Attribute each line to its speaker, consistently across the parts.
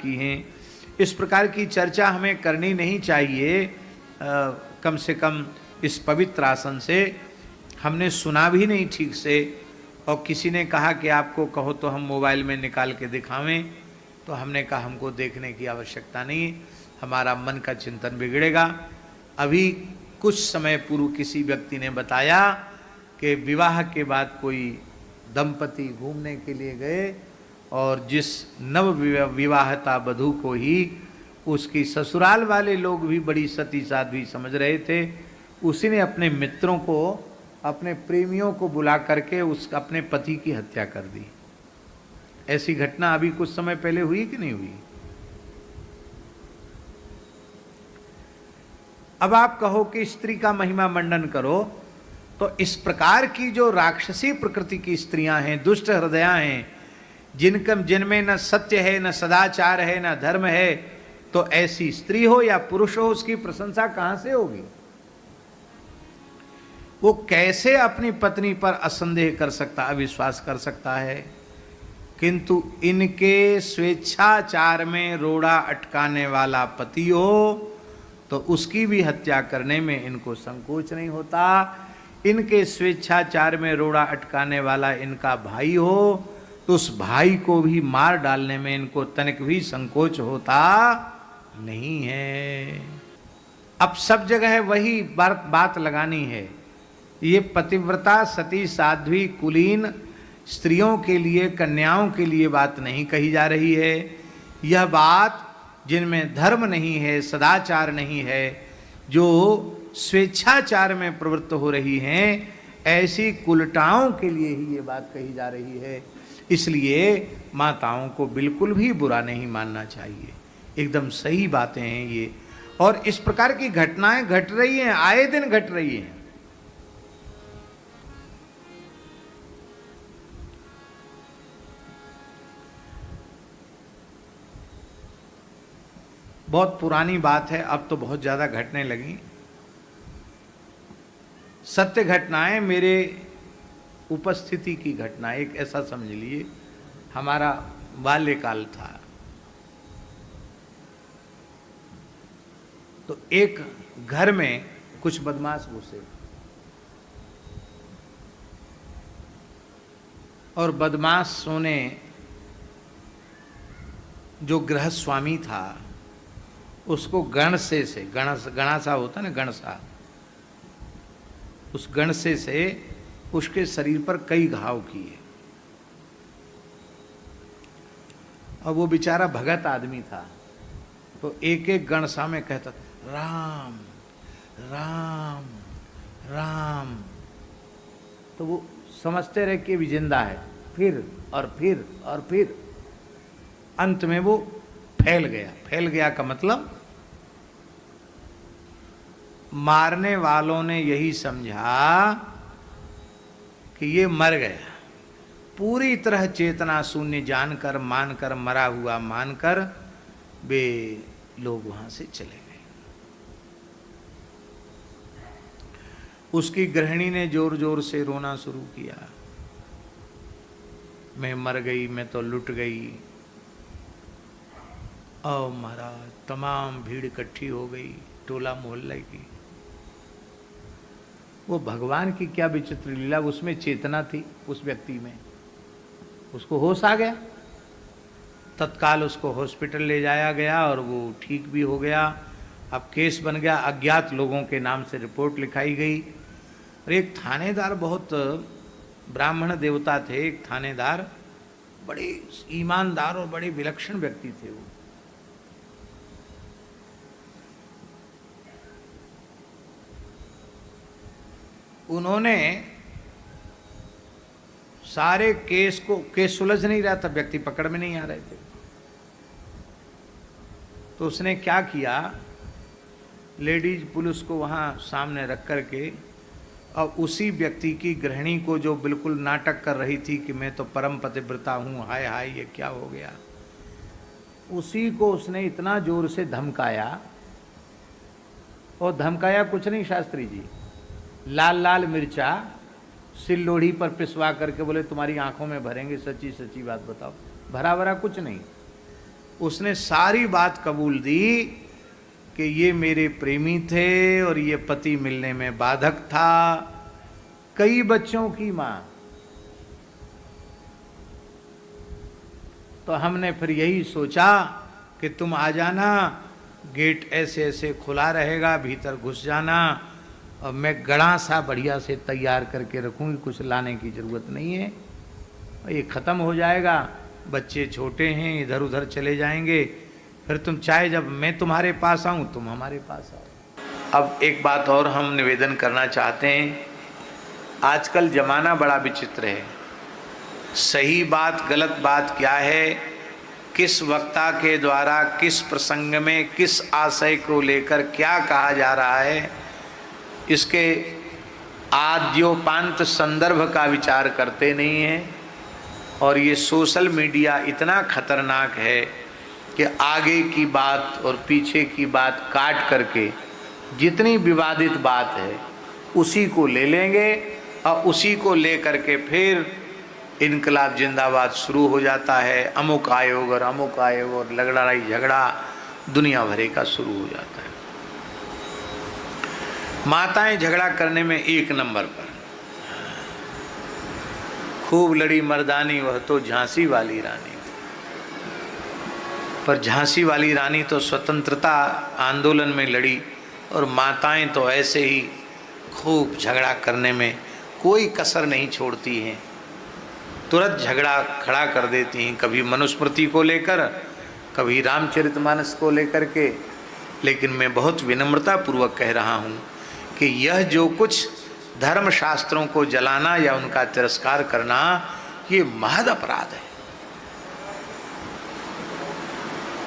Speaker 1: की हैं। इस प्रकार की चर्चा हमें करनी नहीं चाहिए। कम से कम इस पवित्र आसन से हमने सुना भी नहीं ठीक से, और किसी ने कहा कि आपको कहो तो हम मोबाइल में निकाल के दिखावें, तो हमने कहा हमको देखने की आवश्यकता नहीं, हमारा मन का चिंतन बिगड़ेगा। अभी कुछ समय पूर्व किसी व्यक्ति ने बताया कि विवाह के बाद कोई दंपति घूमने के लिए गए और जिस नव विवाहता वधू को ही उसकी ससुराल वाले लोग भी बड़ी सती साध्वी समझ रहे थे, उसी ने अपने मित्रों को, अपने प्रेमियों को बुला करके अपने पति की हत्या कर दी। ऐसी घटना अभी कुछ समय पहले हुई कि नहीं हुई? अब आप कहो कि स्त्री का महिमा मंडन करो, तो इस प्रकार की जो राक्षसी प्रकृति की स्त्रियां हैं, दुष्ट हृदया हैं, जिनमें न सत्य है, न सदाचार है, न धर्म है, तो ऐसी स्त्री हो या पुरुष हो, उसकी प्रशंसा कहां से होगी? वो कैसे अपनी पत्नी पर असंदेह कर सकता, अविश्वास कर सकता है? किंतु इनके स्वेच्छाचार में रोड़ा अटकाने वाला पति हो तो उसकी भी हत्या करने में इनको संकोच नहीं होता। इनके स्वेच्छाचार में रोड़ा अटकाने वाला इनका भाई हो तो उस भाई को भी मार डालने में इनको तनिक भी संकोच होता नहीं है। अब सब जगह वही बात लगानी है। ये पतिव्रता सती साध्वी कुलीन स्त्रियों के लिए, कन्याओं के लिए बात नहीं कही जा रही है। यह बात जिनमें धर्म नहीं है, सदाचार नहीं है, जो स्वेच्छाचार में प्रवृत्त हो रही हैं, ऐसी कुलटाओं के लिए ही ये बात कही जा रही है। इसलिए माताओं को बिल्कुल भी बुरा नहीं मानना चाहिए, एकदम सही बातें हैं ये। और इस प्रकार की घटनाएं घट रही हैं, आए दिन घट रही हैं। बहुत पुरानी बात है, अब तो बहुत ज़्यादा घटने लगी। सत्य घटनाएं, मेरे उपस्थिति की घटना, एक ऐसा समझ लिए हमारा बाल्यकाल था। तो एक घर में कुछ बदमाश घुसे और बदमाशों ने जो गृहस्थ स्वामी था उसको गणसे से, गणासा होता ना, गणसा, उस गणसे से उसके शरीर पर कई घाव किए। और वो बेचारा भगत आदमी था, तो एक एक गणसा में कहता राम राम राम, तो वो समझते रहे कि भी जिंदा है। फिर और फिर और फिर अंत में वो फैल गया। फैल गया का मतलब मारने वालों ने यही समझा कि ये मर गया। पूरी तरह चेतना शून्य जानकर, मानकर, मरा हुआ मानकर वे लोग वहां से चले गए। उसकी गृहिणी ने जोर जोर से रोना शुरू किया, मैं मर गई, मैं तो लुट गई। और महाराज तमाम भीड़ इकट्ठी हो गई, टोला मोहल्ले की। वो भगवान की क्या विचित्र लीला, उसमें चेतना थी उस व्यक्ति में, उसको होश आ गया। तत्काल उसको हॉस्पिटल ले जाया गया और वो ठीक भी हो गया। अब केस बन गया, अज्ञात लोगों के नाम से रिपोर्ट लिखाई गई। और एक थानेदार, बहुत ब्राह्मण देवता थे, एक थानेदार, बड़े ईमानदार और बड़े विलक्षण व्यक्ति थे वो। उन्होंने सारे केस सुलझ नहीं रहा था, व्यक्ति पकड़ में नहीं आ रहे थे, तो उसने क्या किया, लेडीज पुलिस को वहां सामने रख करके और उसी व्यक्ति की गृहिणी को, जो बिल्कुल नाटक कर रही थी कि मैं तो परम पतिव्रता हूं, हाय हाय ये क्या हो गया, उसी को उसने इतना जोर से धमकाया। और धमकाया कुछ नहीं शास्त्री जी, लाल लाल मिर्चा सिल लोढ़ी पर पिसवा करके बोले तुम्हारी आंखों में भरेंगे, सच्ची सच्ची बात बताओ। भरा भरा कुछ नहीं, उसने सारी बात कबूल दी कि ये मेरे प्रेमी थे और ये पति मिलने में बाधक था। कई बच्चों की मां। तो हमने फिर यही सोचा कि तुम आ जाना, गेट ऐसे ऐसे खुला रहेगा, भीतर घुस जाना, और मैं गड़ा सा बढ़िया से तैयार करके रखूंगी, कुछ लाने की जरूरत नहीं है, ये ख़त्म हो जाएगा। बच्चे छोटे हैं, इधर उधर चले जाएंगे, फिर तुम चाहे जब मैं तुम्हारे पास आऊं तुम हमारे पास आओ। अब एक बात और हम निवेदन करना चाहते हैं, आजकल जमाना बड़ा विचित्र है। सही बात गलत बात क्या है, किस वक्ता के द्वारा किस प्रसंग में किस आशय को लेकर क्या कहा जा रहा है, इसके आद्योपांत संदर्भ का विचार करते नहीं हैं। और ये सोशल मीडिया इतना खतरनाक है कि आगे की बात और पीछे की बात काट करके जितनी विवादित बात है उसी को ले लेंगे और उसी को ले करके फिर इनकलाब जिंदाबाद शुरू हो जाता है। अमुक आयोग और लड़ाई झगड़ा दुनिया भरे का शुरू हो जाता है। माताएं झगड़ा करने में एक नंबर पर, खूब लड़ी मर्दानी वह तो झांसी वाली रानी थी। पर झांसी वाली रानी तो स्वतंत्रता आंदोलन में लड़ी और माताएं तो ऐसे ही खूब झगड़ा करने में कोई कसर नहीं छोड़ती हैं, तुरंत झगड़ा खड़ा कर देती हैं, कभी मनुस्मृति को लेकर, कभी रामचरितमानस को लेकर के। लेकिन मैं बहुत विनम्रता पूर्वक कह रहा हूँ कि यह जो कुछ धर्म शास्त्रों को जलाना या उनका तिरस्कार करना, ये महद अपराध है।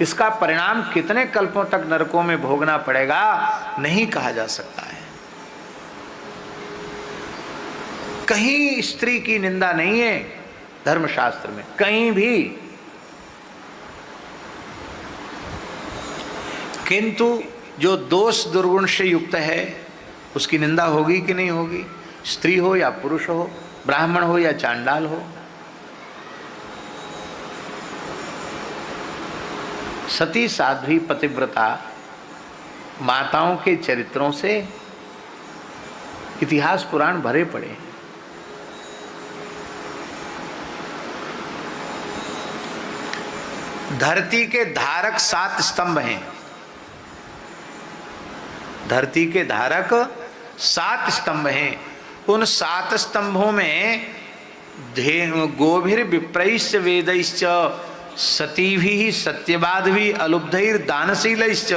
Speaker 1: इसका परिणाम कितने कल्पों तक नरकों में भोगना पड़ेगा नहीं कहा जा सकता है। कहीं स्त्री की निंदा नहीं है धर्मशास्त्र में, कहीं भी। किंतु जो दोष दुर्गुण से युक्त है उसकी निंदा होगी कि नहीं होगी, स्त्री हो या पुरुष हो, ब्राह्मण हो या चांडाल हो। सती साध्वी पतिव्रता माताओं के चरित्रों से इतिहास पुराण भरे पड़े हैं। धरती के धारक 7 स्तंभ हैं। धरती के धारक 7 स्तंभ हैं। उन 7 स्तंभों में गोभिर विप्रैश्च वेदैश्च सतीभिः सत्यवादिभिः अलुब्धैर दानशीलैश्च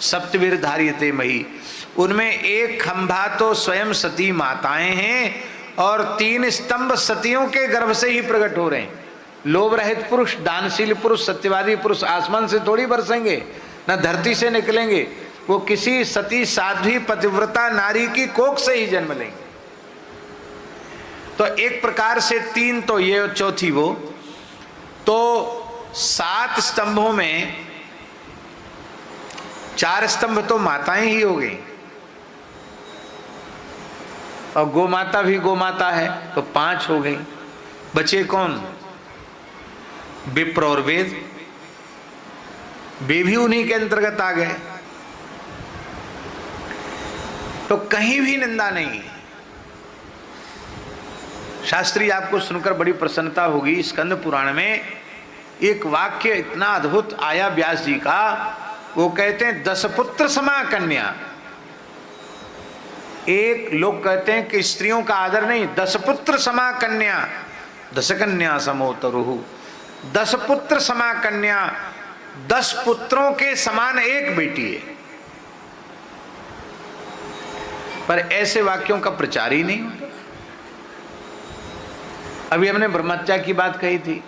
Speaker 1: सप्तभिर धार्यते मही। उनमें एक खंभा तो स्वयं सती माताएं हैं और 3 स्तंभ सतियों के गर्भ से ही प्रकट हो रहे हैं। लोभ रहित पुरुष, दानशील पुरुष, सत्यवादी पुरुष आसमान से थोड़ी बरसेंगे, न धरती से निकलेंगे, वो किसी सती साध्वी पतिव्रता नारी की कोख से ही जन्म लेंगे। तो एक प्रकार से 3 तो ये और चौथी वो, तो 7 स्तंभों में 4 स्तंभ तो माताएं ही हो गई और गोमाता भी गोमाता है तो 5 हो गई। बचे कौन? विप्र और वेद, वे भी उन्हीं के अंतर्गत आ गए। तो कहीं भी निंदा नहीं है। शास्त्री आपको सुनकर बड़ी प्रसन्नता होगी, स्कंद पुराण में एक वाक्य इतना अद्भुत आया व्यास जी का। वो कहते हैं 10 पुत्र समा कन्या। एक लोग कहते हैं कि स्त्रियों का आदर नहीं, 10 पुत्र समा कन्या, 10 कन्या समो तरुहु। 10 पुत्र समा कन्या, 10 पुत्रों के समान एक बेटी है। पर ऐसे वाक्यों का प्रचार ही नहीं होता। अभी हमने ब्रह्महत्या की बात कही थी।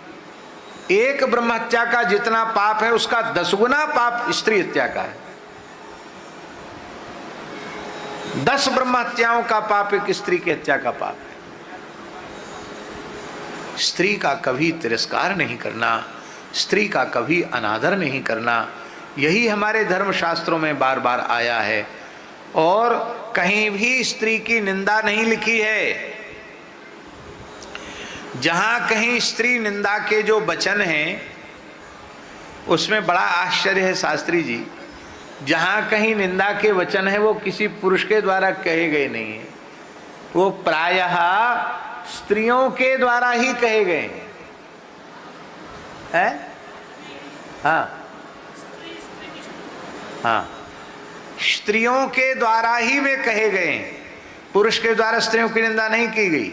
Speaker 1: एक ब्रह्महत्या का जितना पाप है उसका 10 गुना पाप स्त्री हत्या का है। 10 ब्रह्महत्याओं का पाप एक स्त्री की हत्या का पाप है। स्त्री का कभी तिरस्कार नहीं करना, स्त्री का कभी अनादर नहीं करना, यही हमारे धर्म शास्त्रों में बार बार आया है। और कहीं भी स्त्री की निंदा नहीं लिखी है। जहां कहीं स्त्री निंदा के जो वचन हैं उसमें बड़ा आश्चर्य है शास्त्री जी, जहाँ कहीं निंदा के वचन है वो किसी पुरुष के द्वारा कहे गए नहीं है, वो प्रायः स्त्रियों के द्वारा ही कहे गए हैं। हाँ हाँ, स्त्रियों के द्वारा ही वे कहे गए, पुरुष के द्वारा स्त्रियों की निंदा नहीं की गई।